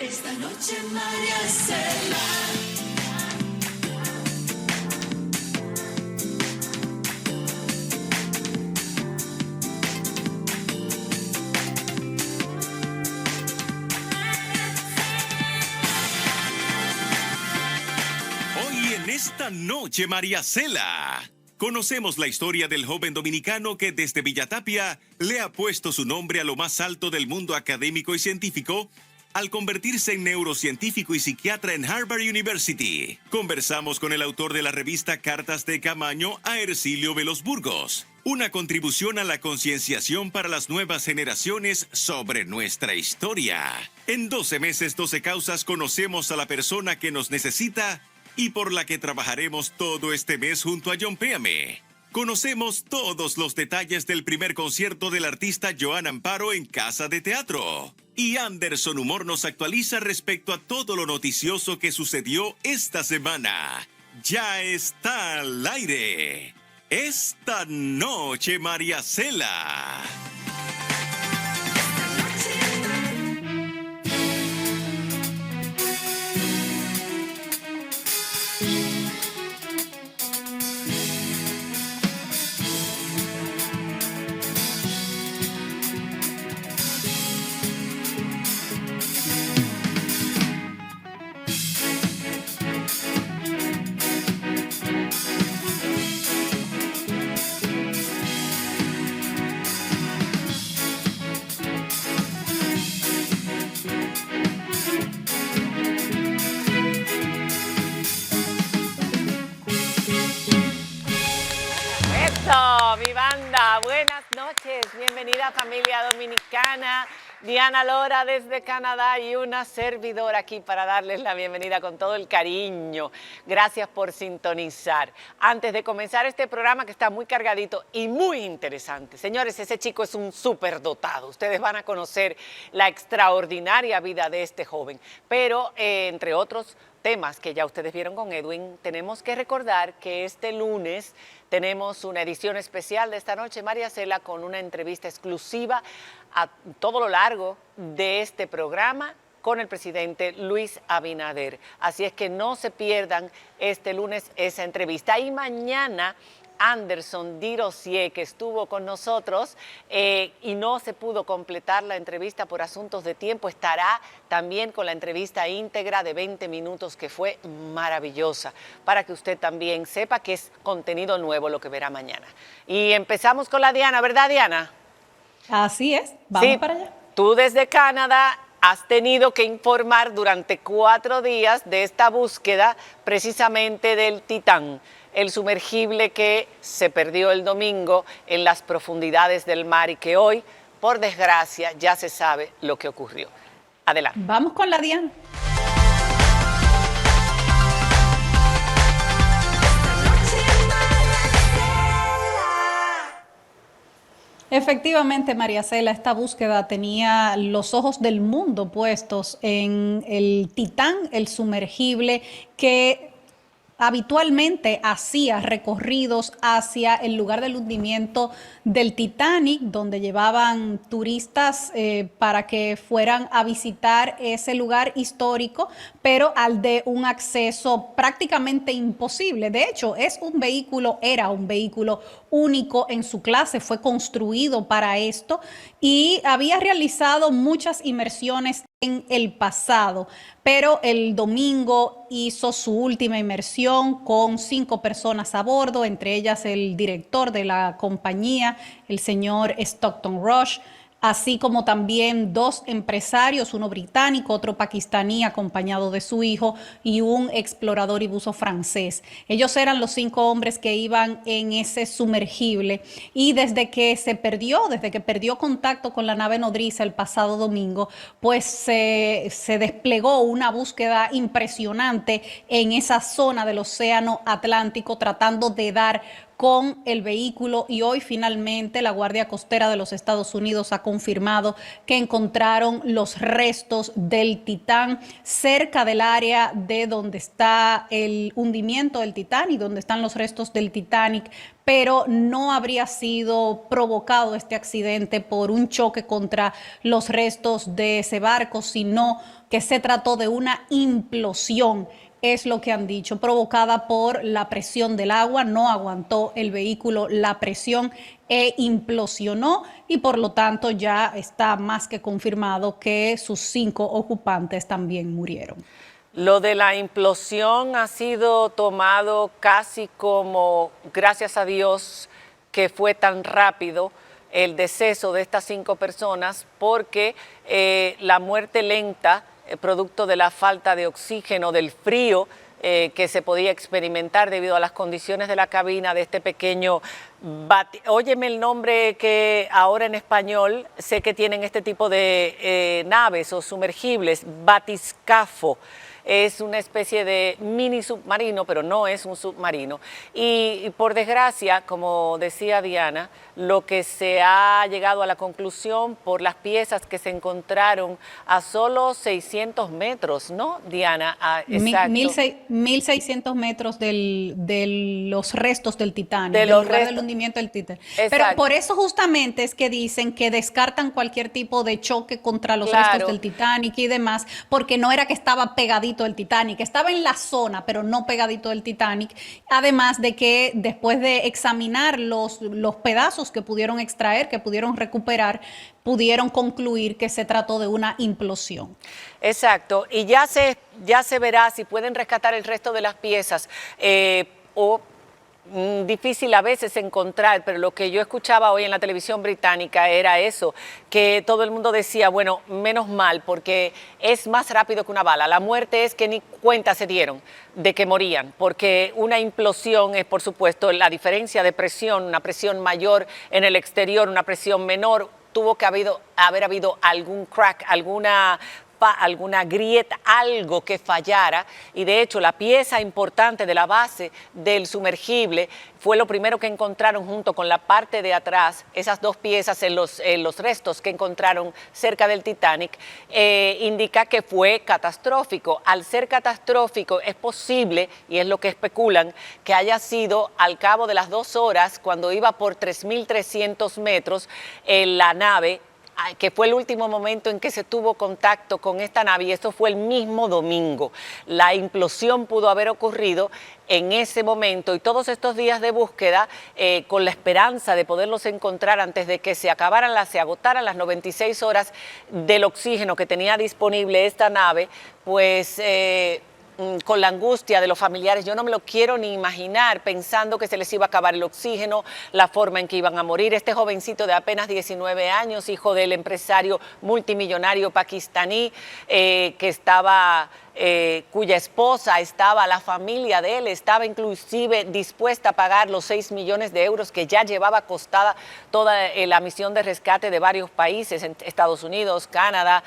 Esta noche María Cela. Hoy en Esta Noche María Cela conocemos la historia del joven dominicano que desde Villatapia le ha puesto su nombre a lo más alto del mundo académico y científico al convertirse en neurocientífico y psiquiatra en Harvard University. Conversamos con el autor de la revista Cartas de Camaño, a Hercilio Veloz Burgos. Una contribución a la concienciación para las nuevas generaciones sobre nuestra historia. En 12 meses, 12 causas conocemos a la persona que nos necesita y por la que trabajaremos todo este mes junto a John Péame. Conocemos todos los detalles del primer concierto del artista Joan Amparo en Casa de Teatro. Y Anderson Humor nos actualiza respecto a todo lo noticioso que sucedió esta semana. Ya está al aire. Esta Noche María Cela. Mi banda, buenas noches, bienvenida familia dominicana, Diana Lora desde Canadá y una servidora aquí para darles la bienvenida con todo el cariño. Gracias por sintonizar. Antes de comenzar este programa que está muy cargadito y muy interesante, señores, ese chico es un superdotado. Ustedes van a conocer la extraordinaria vida de este joven, pero entre otros temas que ya ustedes vieron con Edwin, tenemos que recordar que este lunes tenemos una edición especial de Esta Noche María Cela con una entrevista exclusiva a todo lo largo de este programa con el presidente Luis Abinader. Así es que no se pierdan este lunes esa entrevista. Y mañana Anderson Di Rossier, que estuvo con nosotros y no se pudo completar la entrevista por asuntos de tiempo, estará también con la entrevista íntegra de 20 minutos que fue maravillosa, para que usted también sepa que es contenido nuevo lo que verá mañana. Y empezamos con la Diana, ¿verdad, Diana? Así es, vamos para allá. Tú desde Canadá has tenido que informar durante 4 días de esta búsqueda precisamente del Titán, el sumergible que se perdió el domingo en las profundidades del mar y que hoy, por desgracia, ya se sabe lo que ocurrió. Adelante. Vamos con la Diana. Efectivamente, María Cela, esta búsqueda tenía los ojos del mundo puestos en el Titán, el sumergible que habitualmente hacía recorridos hacia el lugar del hundimiento del Titanic, donde llevaban turistas para que fueran a visitar ese lugar histórico, pero al de un acceso prácticamente imposible. De hecho, era un vehículo único en su clase, fue construido para esto y había realizado muchas inmersiones en el pasado, pero el domingo hizo su última inmersión con 5 personas a bordo, entre ellas el director de la compañía, el señor Stockton Rush, así como también 2 empresarios, uno británico, otro pakistaní acompañado de su hijo y un explorador y buzo francés. Ellos eran los 5 hombres que iban en ese sumergible y desde que perdió contacto con la nave nodriza el pasado domingo, pues se desplegó una búsqueda impresionante en esa zona del océano Atlántico tratando de dar con el vehículo y hoy finalmente la Guardia Costera de los Estados Unidos ha confirmado que encontraron los restos del Titán cerca del área de donde está el hundimiento del Titán y donde están los restos del Titanic, pero no habría sido provocado este accidente por un choque contra los restos de ese barco, sino que se trató de una implosión, es lo que han dicho, provocada por la presión del agua. No aguantó el vehículo la presión e implosionó, y por lo tanto ya está más que confirmado que sus 5 ocupantes también murieron. Lo de la implosión ha sido tomado casi como, gracias a Dios, que fue tan rápido el deceso de estas 5 personas, porque la muerte lenta, producto de la falta de oxígeno, del frío que se podía experimentar debido a las condiciones de la cabina de este pequeño óyeme el nombre que ahora en español sé que tienen este tipo de naves o sumergibles, batiscafo. Es una especie de mini submarino, pero no es un submarino. Y por desgracia, como decía Diana, lo que se ha llegado a la conclusión por las piezas que se encontraron a solo 600 metros, ¿no, Diana? Exacto. 1.600 metros de los restos del Titanic, del lugar del hundimiento del Titanic. Exacto. Pero por eso justamente es que dicen que descartan cualquier tipo de choque contra los restos del Titanic y demás, porque no era que estaba pegadito del Titanic, estaba en la zona, pero no pegadito del Titanic. Además de que después de examinar los pedazos que pudieron extraer, que pudieron recuperar, pudieron concluir que se trató de una implosión. Exacto, y ya se verá si pueden rescatar el resto de las piezas difícil a veces encontrar, pero lo que yo escuchaba hoy en la televisión británica era eso, que todo el mundo decía, bueno, menos mal, porque es más rápido que una bala. La muerte es que ni cuenta se dieron de que morían, porque una implosión es, por supuesto, la diferencia de presión, una presión mayor en el exterior, una presión menor. Tuvo que haber habido algún crack, alguna grieta, algo que fallara, y de hecho la pieza importante de la base del sumergible fue lo primero que encontraron junto con la parte de atrás. Esas 2 piezas en los restos que encontraron cerca del Titanic indica que fue catastrófico. Al ser catastrófico es posible, y es lo que especulan, que haya sido al cabo de las 2 horas, cuando iba por 3.300 metros la nave, que fue el último momento en que se tuvo contacto con esta nave, y esto fue el mismo domingo. La implosión pudo haber ocurrido en ese momento, y todos estos días de búsqueda, con la esperanza de poderlos encontrar antes de que se agotaran las 96 horas del oxígeno que tenía disponible esta nave, pues con la angustia de los familiares, yo no me lo quiero ni imaginar, pensando que se les iba a acabar el oxígeno, la forma en que iban a morir. Este jovencito de apenas 19 años, hijo del empresario multimillonario pakistaní, cuya esposa estaba, la familia de él estaba inclusive dispuesta a pagar los 6 millones de euros que ya llevaba costada toda la misión de rescate de varios países, en Estados Unidos, Canadá,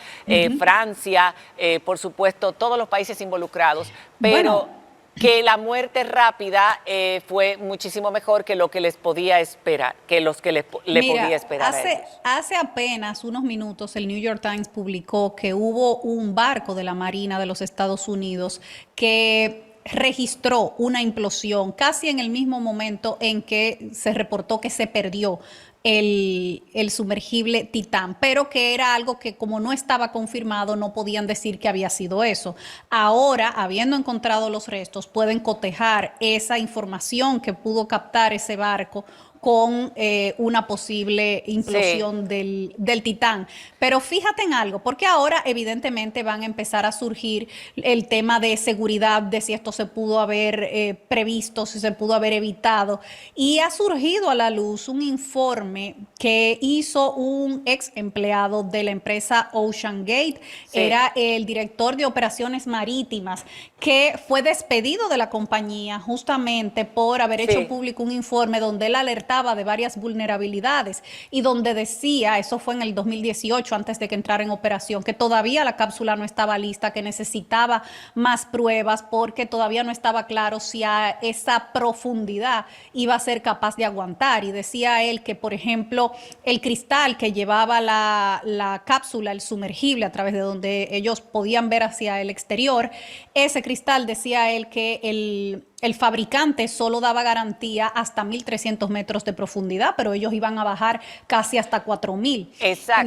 Francia, por supuesto, todos los países involucrados, pero que la muerte rápida fue muchísimo mejor que lo que les podía esperar, que los que le podía esperar a ellos. Hace apenas unos minutos el New York Times publicó que hubo un barco de la Marina de los Estados Unidos que registró una implosión casi en el mismo momento en que se reportó que se perdió el sumergible Titán, pero que era algo que, como no estaba confirmado, no podían decir que había sido eso. Ahora, habiendo encontrado los restos, pueden cotejar esa información que pudo captar ese barco con una posible implosión del Titán. Pero fíjate en algo, porque ahora evidentemente van a empezar a surgir el tema de seguridad, de si esto se pudo haber previsto, si se pudo haber evitado, y ha surgido a la luz un informe que hizo un ex empleado de la empresa Ocean Gate, era el director de operaciones marítimas, que fue despedido de la compañía justamente por haber hecho público un informe donde él alertaba alertaba de varias vulnerabilidades y donde decía, eso fue en el 2018, antes de que entrara en operación, que todavía la cápsula no estaba lista, que necesitaba más pruebas porque todavía no estaba claro si a esa profundidad iba a ser capaz de aguantar. Y decía él que, por ejemplo, el cristal que llevaba la cápsula, el sumergible, a través de donde ellos podían ver hacia el exterior, ese cristal, decía él, que el fabricante solo daba garantía hasta 1.300 metros de profundidad, pero ellos iban a bajar casi hasta 4.000. Exacto.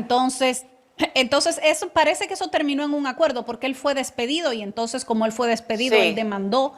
Entonces eso parece que eso terminó en un acuerdo porque él fue despedido y entonces como él fue despedido, Sí. él demandó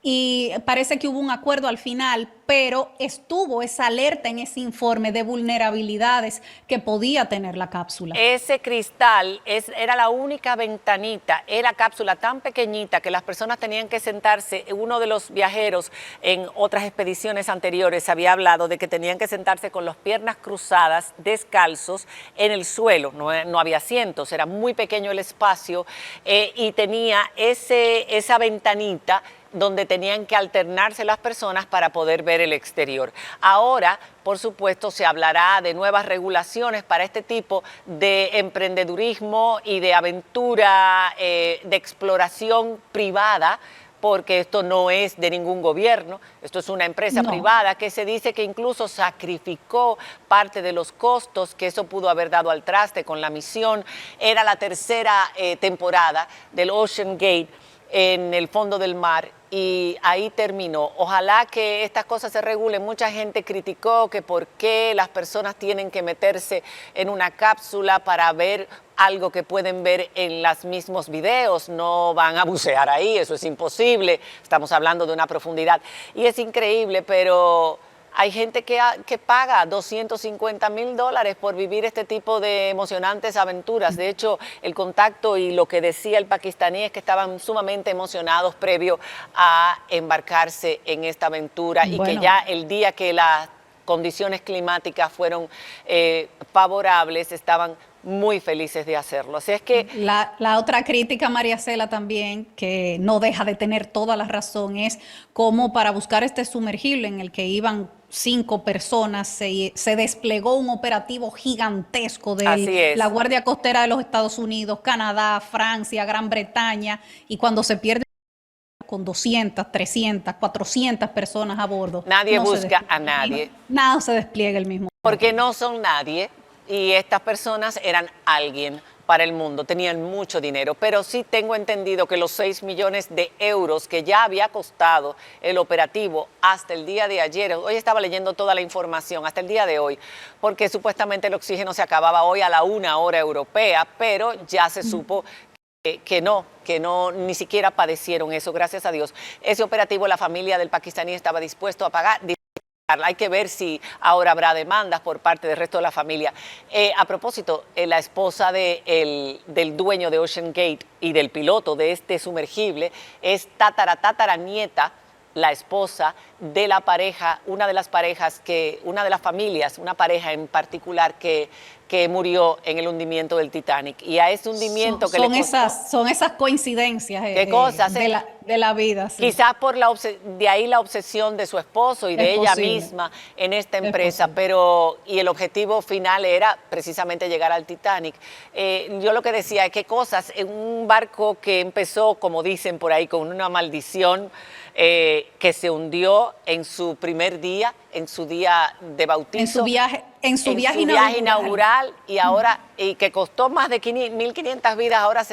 y parece que hubo un acuerdo al final, pero estuvo esa alerta en ese informe de vulnerabilidades que podía tener la cápsula. Ese cristal era la única ventanita, era cápsula tan pequeñita que las personas tenían que sentarse. Uno de los viajeros en otras expediciones anteriores había hablado de que tenían que sentarse con las piernas cruzadas, descalzos, en el suelo. No había asientos, era muy pequeño el espacio y tenía esa ventanita donde tenían que alternarse las personas para poder ver el exterior. Ahora, por supuesto, se hablará de nuevas regulaciones para este tipo de emprendedurismo y de aventura, de exploración privada, porque esto no es de ningún gobierno, esto es una empresa privada que se dice que incluso sacrificó parte de los costos que eso pudo haber dado al traste con la misión. Era la tercera temporada del Ocean Gate en el fondo del mar y ahí terminó. Ojalá que estas cosas se regulen. Mucha gente criticó que por qué las personas tienen que meterse en una cápsula para ver algo que pueden ver en los mismos videos. No van a bucear ahí, eso es imposible. Estamos hablando de una profundidad y es increíble, pero hay gente que paga $250,000 por vivir este tipo de emocionantes aventuras. De hecho, el contacto y lo que decía el pakistaní es que estaban sumamente emocionados previo a embarcarse en esta aventura y que ya el día que las condiciones climáticas fueron favorables, estaban muy felices de hacerlo. Así es que la otra crítica, María Cela, también, que no deja de tener toda la razón, es cómo para buscar este sumergible en el que iban 5 personas, se desplegó un operativo gigantesco de la Guardia Costera de los Estados Unidos, Canadá, Francia, Gran Bretaña, y cuando se pierde con 200, 300, 400 personas a bordo. Nadie busca a nadie. Nada se despliega el mismo. Porque no son nadie y estas personas eran alguien para el mundo, tenían mucho dinero, pero sí tengo entendido que los 6 millones de euros que ya había costado el operativo hasta el día de ayer, hoy estaba leyendo toda la información, hasta el día de hoy, porque supuestamente el oxígeno se acababa hoy a la 1 hora europea, pero ya se supo que no, ni siquiera padecieron eso, gracias a Dios. Ese operativo la familia del pakistaní estaba dispuesto a pagar. Hay que ver si ahora habrá demandas por parte del resto de la familia. A propósito, la esposa del dueño de Ocean Gate y del piloto de este sumergible es tataranieta, la esposa de la pareja, una de las familias, una pareja en particular que murió en el hundimiento del Titanic. Y a ese hundimiento son esas coincidencias ¿qué cosas, de la vida. Sí. Quizás de ahí la obsesión de su esposo y de ella misma en esta empresa, y el objetivo final era precisamente llegar al Titanic. Yo lo que decía es que cosas en un barco que empezó, como dicen por ahí, con una maldición, que se hundió en su primer día, en su día de bautizo. En su viaje inaugural y que costó más de 1.500 vidas, ahora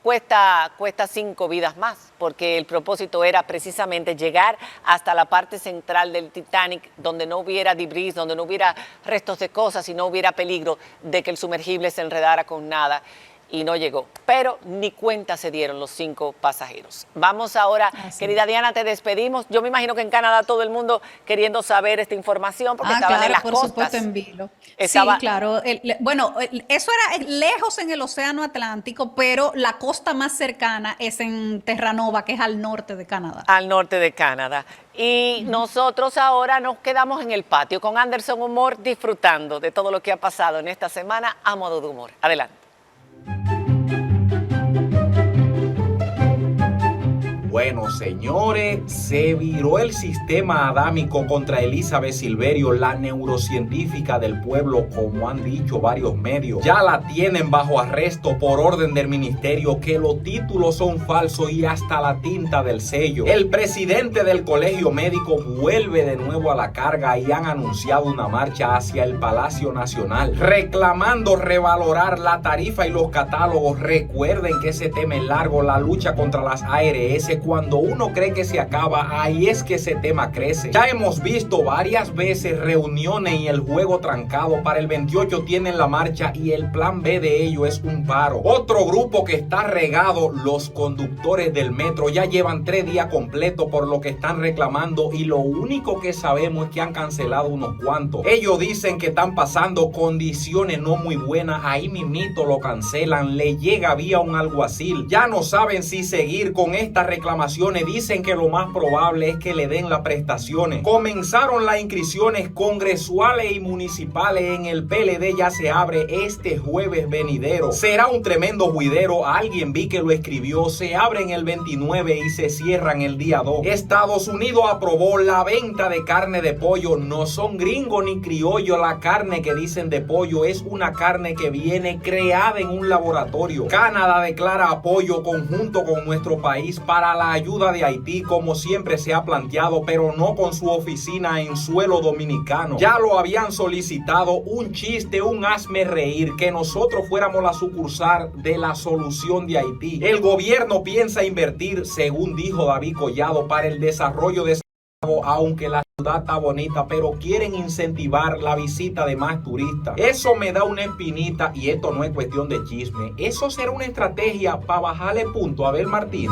cuesta 5 vidas más, porque el propósito era precisamente llegar hasta la parte central del Titanic, donde no hubiera debris, donde no hubiera restos de cosas y no hubiera peligro de que el sumergible se enredara con nada. Y no llegó, pero ni cuenta se dieron los 5 pasajeros. Vamos ahora, querida Diana, te despedimos. Yo me imagino que en Canadá todo el mundo queriendo saber esta información porque estaban en las costas. Por supuesto, en vilo. Sí, claro. Eso era lejos en el Océano Atlántico, pero la costa más cercana es en Terranova, que es al norte de Canadá. Al norte de Canadá. Y nosotros ahora nos quedamos en el patio con Anderson Humor, disfrutando de todo lo que ha pasado en esta semana a modo de humor. Adelante. Bueno, señores, se viró el sistema adámico contra Elizabeth Silverio, la neurocientífica del pueblo, como han dicho varios medios. Ya la tienen bajo arresto por orden del ministerio, que los títulos son falsos y hasta la tinta del sello. El presidente del colegio médico vuelve de nuevo a la carga y han anunciado una marcha hacia el Palacio Nacional, reclamando revalorar la tarifa y los catálogos. Recuerden que ese tema es largo, la lucha contra las ARS. Cuando uno cree que se acaba, ahí es que ese tema crece. Ya hemos visto varias veces reuniones y el juego trancado. Para el 28 tienen la marcha y el plan B de ello es un paro. Otro grupo que está regado, los conductores del metro, ya llevan 3 días completos por lo que están reclamando y lo único que sabemos es que han cancelado unos cuantos. Ellos dicen que están pasando condiciones no muy buenas, ahí mismito lo cancelan, le llega vía un alguacil. Ya no saben si seguir con estas reclamaciones, dicen que lo más probable es que le den las prestaciones. Comenzaron las inscripciones congresuales y municipales en el PLD, ya se abre este jueves venidero. Será un tremendo juidero, alguien vi que lo escribió, se abren el 29 y se cierran el día 2. Estados Unidos aprobó la venta de carne de pollo, no son gringos ni criollos, la carne que dicen de pollo es una carne que viene creada en un laboratorio. Canadá declara apoyo conjunto con nuestro país para la ayuda de Haití, como siempre se ha planteado, pero no con su oficina en suelo dominicano. Ya lo habían solicitado, un chiste, un hazme reír, que nosotros fuéramos la sucursal de la solución de Haití. El gobierno piensa invertir, según dijo David Collado, para el desarrollo de aunque la ciudad está bonita, pero quieren incentivar la visita de más turistas. Eso me da una espinita y esto no es cuestión de chisme. Eso será una estrategia para bajarle punto a Abel Martínez.